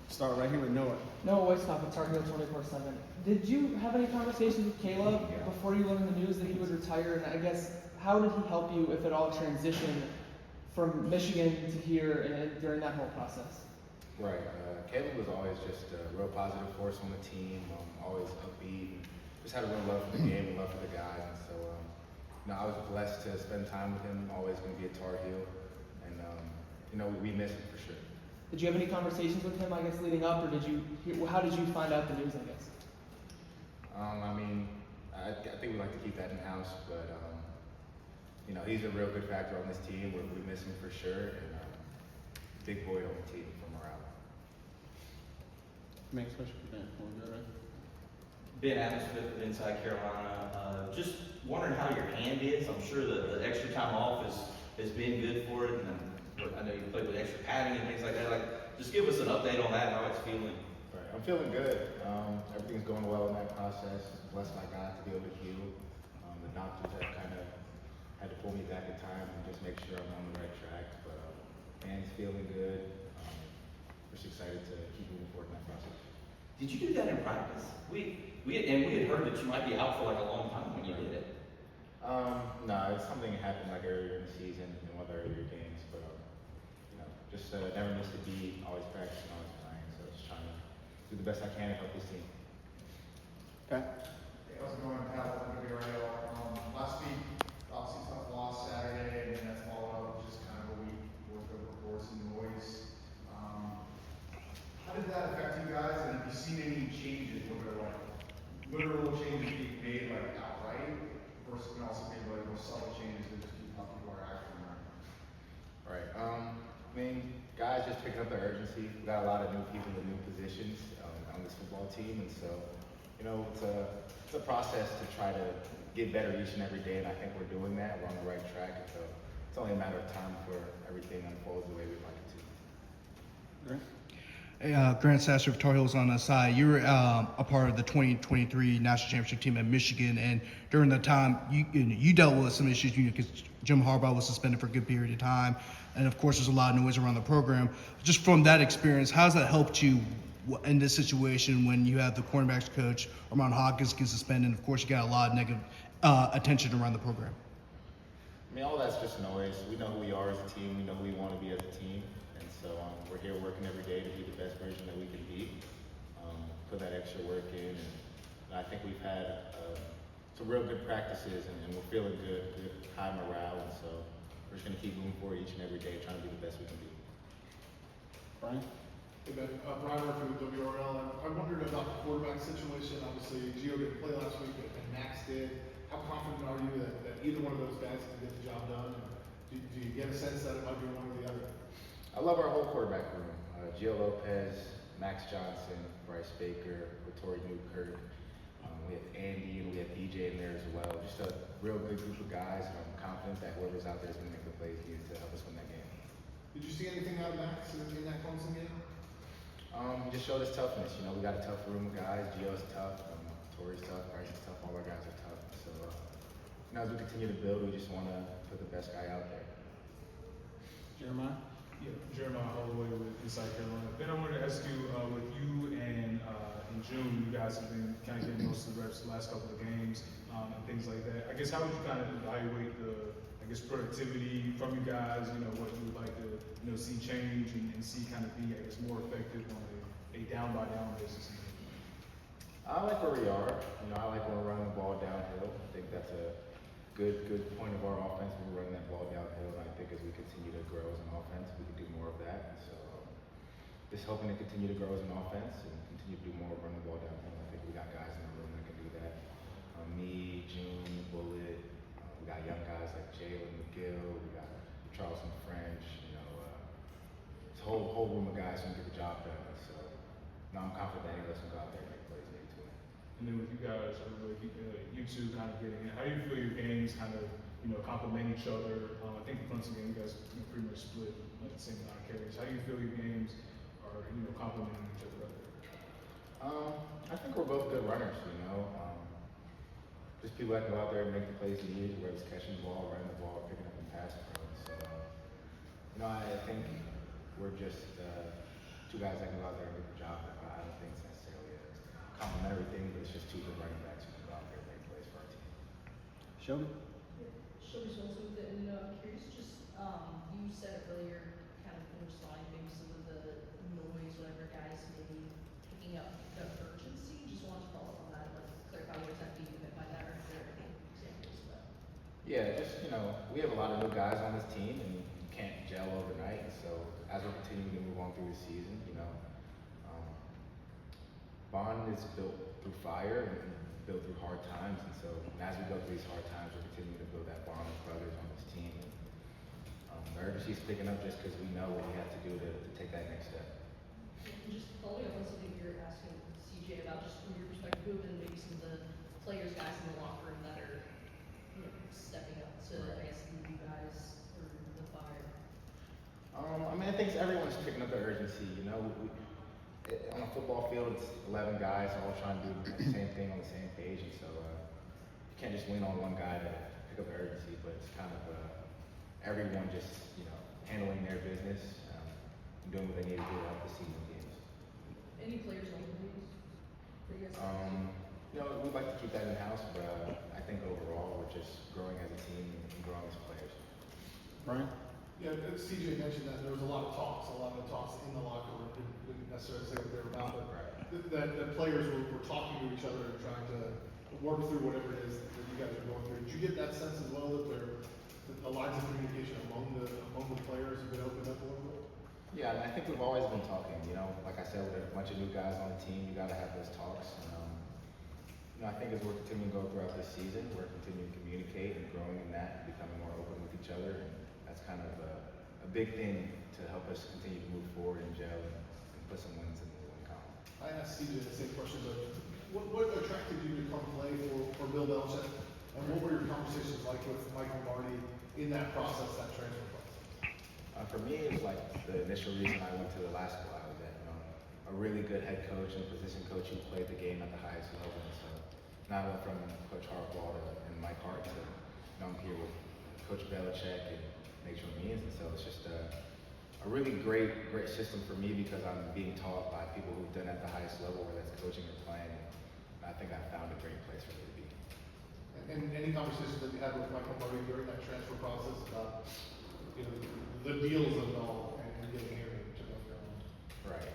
Start right here with Noah. Noah Whitestop at Tar Heel 24/7. Did you have any conversations with Caleb before you learned the news that he would retire? And I guess, how did he help you, if at all, transition from Michigan to here and during that whole process? Right. Caleb was always just a real positive force on the team, always upbeat, and just had a real love for the game and love for the guys. And so, I was blessed to spend time with him, always going to be a Tar Heel. And, we miss him for sure. Did you have any conversations with him, I guess, leading up, or how did you find out the news, I guess? I think we like to keep that in-house, but, he's a real good factor on this team. We miss him for sure, and big boy on the team for morale. Next question for Ben. Right? Ben Adams with Inside Carolina. Just wondering how your hand is. I'm sure the extra time off has been good for it, and I know you played with extra padding and things like that. Just give us an update on that, how it's feeling. Right. I'm feeling good. Everything's going well in that process. Blessed my God to be able to heal. The doctors have kind of had to pull me back in time and just make sure I'm on the right track. But hand's feeling good. Just excited to keep moving forward in that process. Did you do that in practice? We had heard that you might be out for like a long time when you did it. No, it's something that happened like earlier in the season in one of the earlier games, but just never missed a beat, always practicing, always playing. So just trying to do the best I can to help this team. Okay. Hey, how's it going, Pat? Last week, obviously tough loss Saturday, and then that's followed up with just kind of a week worth of reports and noise. How did that affect you guys, and have you seen any changes, whether like literal changes being made like outright, versus can also be like more subtle changes that just keep how people are acting? Right. Guys just picking up the urgency. We got a lot of new people in new positions on this football team, and so it's a process to try to get better each and every day, and I think we're doing that. We're on the right track, and so it's only a matter of time before everything unfolds the way we'd like it to. Great. Hey, Grant Sasser of Tar Heels on the side. You were a part of the 2023 national championship team at Michigan, and during that time, you dealt with some issues because Jim Harbaugh was suspended for a good period of time, and of course, there's a lot of noise around the program. Just from that experience, how has that helped you in this situation when you have the cornerbacks coach, Armand Hawkins, get suspended, and of course, you got a lot of negative attention around the program? All that's just noise. We know who we are as a team. We know who we want to be as a team. And so we're here working every day to be the best version that we can be. Put that extra work in. And I think we've had some real good practices, and we're feeling good high morale. And so we're just going to keep moving forward each and every day, trying to be the best we can be. Brian? Hey Ben, Brian Murphy with WRL. I wondered about the quarterback situation. Obviously, Gio didn't play last week, and Max did. How confident are you that either one of those guys can get the job done? And do you get a sense that it might be one or the other? I love our whole quarterback room. Gio Lopez, Max Johnson, Bryce Baker, Vittori Newkirk. We have Andy and we have DJ in there as well. Just a real good group of guys, and I'm confident that whoever's out there is going to make the plays needed to help us win that game. Did you see anything out of Max in that Clemson game? He just showed his toughness. We got a tough room of guys. Gio's tough, Tori's tough, Bryce is tough. All our guys are tough. So as we continue to build, we just want to put the best guy out there. Jeremiah? Yeah, Jeremiah Holloway with Inside Carolina. Ben, I wanted to ask you, with you and in June, you guys have been kind of getting most of the reps the last couple of games and things like that. I guess how would you kind of evaluate the productivity from you guys? What you would like to see change and see kind of be more effective on a down by down basis. I like where we are. I like when we're running the ball downhill. I think that's a good point of our offense. We're running that ball downhill, and I think as we continue to grow as an offense, we can do more of that. So just hoping to continue to grow as an offense and continue to do more of running the ball downhill. I think we got guys in the room that can do that. Me, June, Bullet. We got young guys like Jalen McGill. We got Charleston French. It's a whole room of guys who can get the job done. So I'm confident that any of us can go out there and make plays maybe too. And then with you guys, you two kind of getting it, how do you feel your games kind of complement each other? I think the Clemson game, you guys pretty much split like the same amount of carries. How do you feel your games are complementing each other out there? I think we're both good runners. Just people that go out there and make the plays needed, whether it's catching the ball, running the ball, picking up and passing. So I think we're just two guys that can go out there and get the job done. I don't think it's necessarily a complimentary thing, but it's just two good running backs who can go out there and make plays for our team. Shelby? Shelby Schultz with it, and curious, just, you said earlier, kind of underlying maybe some of the noise, whatever guys maybe picking up the urgency, just want to follow up on that, like clarify what exactly you meant by that, or if there are any examples of that. Yeah, just, we have a lot of new guys on this team and you can't gel overnight. And so as we're continuing to move on through the season, bond is built through fire and built through hard times. And so as we go through these hard times, we're continuing to build that bond with brothers on this team. And the urgency is picking up just because we know what we have to do to take that next step. And just following up on something you're asking CJ about, just from your perspective, who have been maybe some of the players, guys in the locker room that are, stepping up to, I guess, lead you guys through the fire? I think everyone's picking up the urgency. On a football field, it's 11 guys all trying to do the same thing on the same page, and so you can't just lean on one guy to pick up the urgency. But it's kind of everyone just handling their business, and doing what they need to do to help the team win games. Any players on the news that you guys We'd like to keep that in house, but I think overall we're just growing as a team and growing as players. Brian? Yeah, CJ mentioned that there was a lot of talks in the locker room. Didn't necessarily say what they were about, but that players were talking to each other and trying to work through whatever it is that you guys are going through. Did you get that sense as well that the lines of communication among the players have been opened up a little bit? Yeah, I think we've always been talking. Like I said, with a bunch of new guys on the team, you got to have those talks. And, I think as we're continuing to go throughout this season, we're continuing to communicate and growing in that, and becoming more open with each other. And that's kind of a big thing to help us continue to move forward and gel and put some wins in the win column. I asked CJ the same question, but what attracted you to come play for Bill Belichick? And what were your conversations like with Mike Lombardi in that process, that transfer process? For me, it was like the initial reason I went to the last school I was at. A really good head coach and position coach who played the game at the highest level. And so now I went from Coach Harbaugh and Mike Hart to I'm here with Coach Belichick and make sure means. And so it's just a really great system for me because I'm being taught by people who've done it at the highest level, whether that's coaching or playing. And I think I found a great place for me to be. And any conversations that you had with Mike Lombardi during that transfer process about the deals of it all and getting here to North Carolina? Right.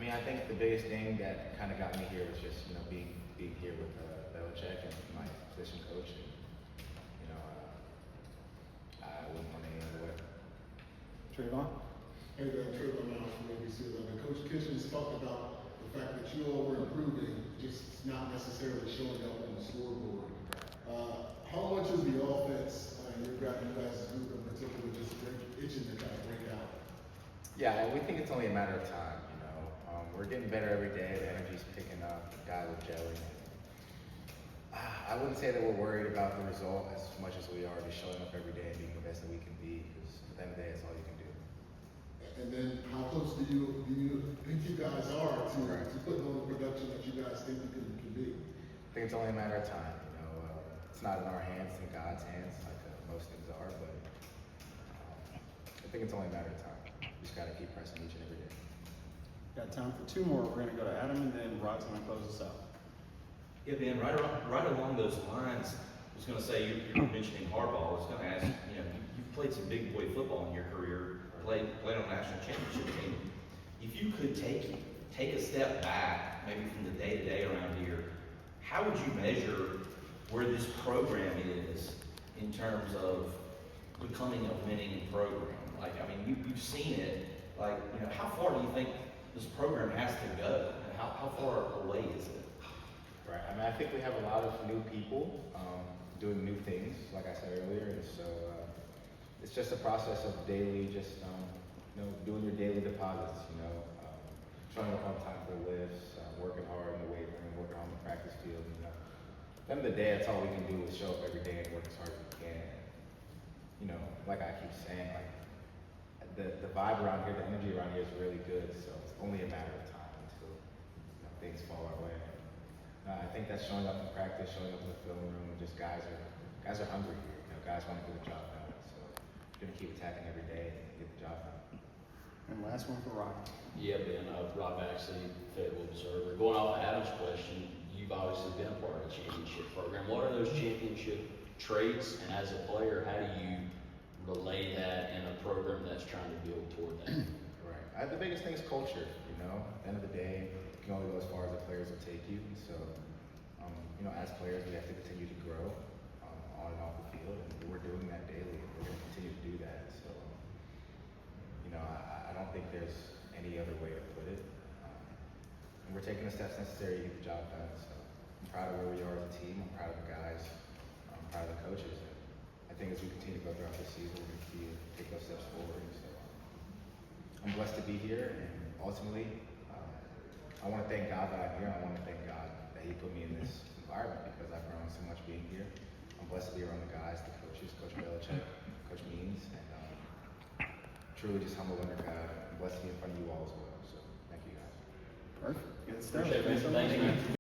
I think the biggest thing that kind of got me here was just being here with Belichick and my position coach, and I wouldn't want any other way. Trayvon? Hey there, Trayvon now from ABC 11. Coach Kitchens talked about the fact that you all were improving, just not necessarily showing up on the scoreboard. How much is the offense and your guys' group in particular just itching to kind of break out? Yeah, we think it's only a matter of time. We're getting better every day. The energy's picking up. The guys are gelling. I wouldn't say that we're worried about the result as much as we are just showing up every day and being the best that we can be. Because at the end of the day, that's all you can do. And then, how close do you think you guys are to putting on the production that you guys think you can be? I think it's only a matter of time. It's not in our hands, it's in God's hands, like most things are. But I think it's only a matter of time. We just got to keep pressing each and every day. Got time for two more. We're going to go to Adam, and then Rod's going to close us out. Yeah, Ben, right along those lines, I was going to say, you're mentioning Harbaugh. I was going to ask, you've played some big boy football in your career, played on a national championship team. If you could take a step back, maybe from the day-to-day around here, how would you measure where this program is in terms of becoming a winning program? You've seen it. How far do you think this program has to go? And how far away is it? Right. I think we have a lot of new people doing new things, like I said earlier, and so it's just a process of daily, doing your daily deposits. Showing up on time for lifts, working hard in the weight room, working on the practice field. At the end of the day, that's all we can do is show up every day and work as hard as we can. Like I keep saying, the vibe around here, the energy around here is really good. So it's only a matter of time until things fall our way. I think that's showing up in practice, showing up in the film room, and just guys are hungry here. Guys want to get the job done. So we're gonna keep attacking every day and get the job done. And last one for Rob. Yeah, Ben, Rob Baxley, Fayetteville Observer. Going off of Adam's question, you've obviously been a part of the championship program. What are those championship traits, and as a player, how do you relay that in a program that's trying to build toward that? Right. The biggest thing is culture. You know, at the end of the day, you can only go as far as the players will take you. So, you know, as players, we have to continue to grow on and off the field, and we're doing that daily. We're going to continue to do that. So, you know, I don't think there's any other way to put it. And we're taking the steps necessary to get the job done. So, I'm proud of where we are as a team. I'm proud of the guys. I'm proud of the coaches. And I think as we continue to go throughout the season, we're going to continue to take those steps forward. So, I'm blessed to be here, and ultimately, I want to thank God that I'm here. I want to thank God that He put me in this environment because I've grown so much being here. I'm blessed to be around the guys, the coaches, Coach Belichick, Coach Means, and truly just humble under God. I'm blessed to be in front of you all as well. So, thank you guys. Perfect. Good stuff. Appreciate it, man. Thanks so much, Thank you. man.